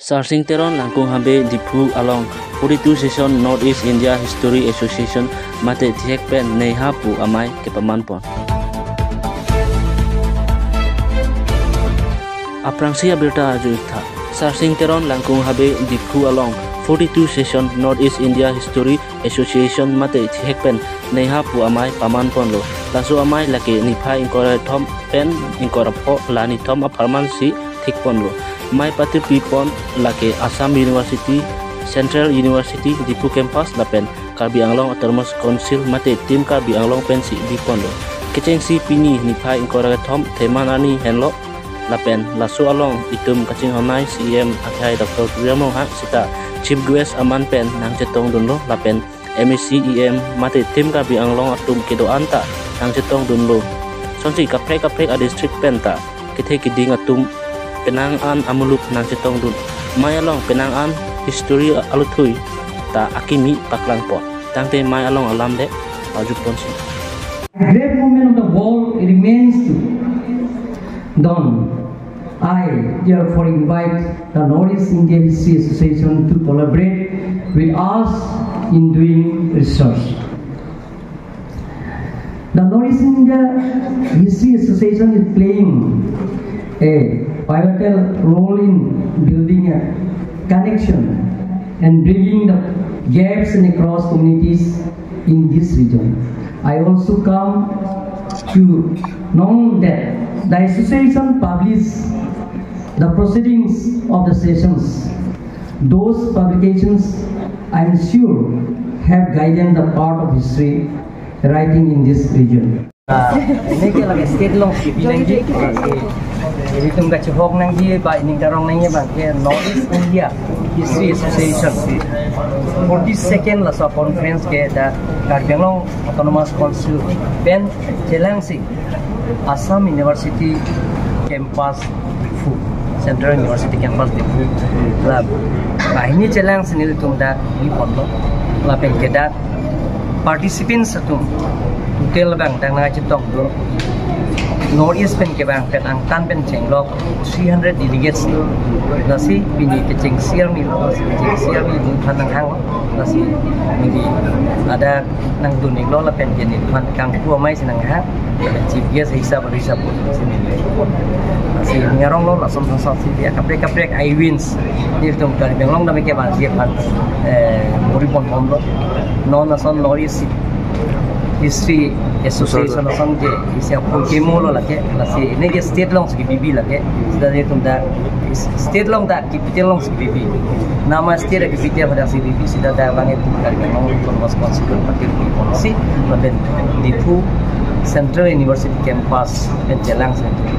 Sarsing Teron langkung hambe Diphu along 42 session Northeast India History Association mate thiek pen nei hapu amai ke pamanpon. Aprangsia berta ajuitha. Sarsing Teron langkung habe Diphu along 42 session Northeast India History Association mate thiek pen nei hapu amai pamanpon lo. Lasu amai lake niphai inkora thom pen inkora pho lani thom aparman si thikpon lo. Mai patri pipon lake Assam University, Central University Diphu campus lapen Karbi Anglong Autonomous Council mate tim Karbi Anglong pensi dipon lo. Keceng si pini niphai inkora thom themanani henlo lapen lasu along itum kacing honai CM akai Dr. Priamo hak sita Chief Guest aman pen nang cetong dunlo lapen MECEM mate tim Karbi Anglong atum kedo anta nang cetong dunlo. Sonsi kaprek a district penta kithe kiding atum Penangan amuluk nang cetong dun mai along penangan history aluthui ta akimi paklang po tangte mai along alam de aju ponsi. Great movement of the world remains done. I therefore invite the Northeast India History Association to collaborate with us in doing research. The Northeast India History Association is playing a pivotal role in building a connection and bridging the gaps and across communities in this region. I also come to know that the association publishes the proceedings of the sessions. Those publications, I am sure, have guided the part of history writing in this region. Ini kalau state long bilang je, jadi tunggu cuhok nang je, baik ni karang nangnya bang, Northeast India History Association. 42nd lah conference ke dah Karbi Anglong Autonomous Council ben Jelang sih Assam University campus Diphu, Central University campus Diphu. Lah, ini Jelang sini tu dah ni pondok, lah ben kita participants tu. Hotel bang tang na citong do Northeast pen ke bang pen angkan pen cenglok 300 delegates nasi pini ke ceng siar mi ni panang hang nasi ni ada nang dunik lo la pen jenis pan kang tua mai senang hang chief guest hisab sini nasi ngarong lo la som som si dia kaprek I wins ni tum Karbi Anglong da me ke bang dia pan moripon pom lo non ason Northeast History Association asam je isi apa kemo lo lagi nasi ini dia state long segi bibi lagi sudah dia tunda state long tak capital long segi bibi nama state capital pada segi bibi sudah dah banyak Karbi Anglong Autonomous Council pakai polisi dan Diphu Central University campus dan Jelang sendiri.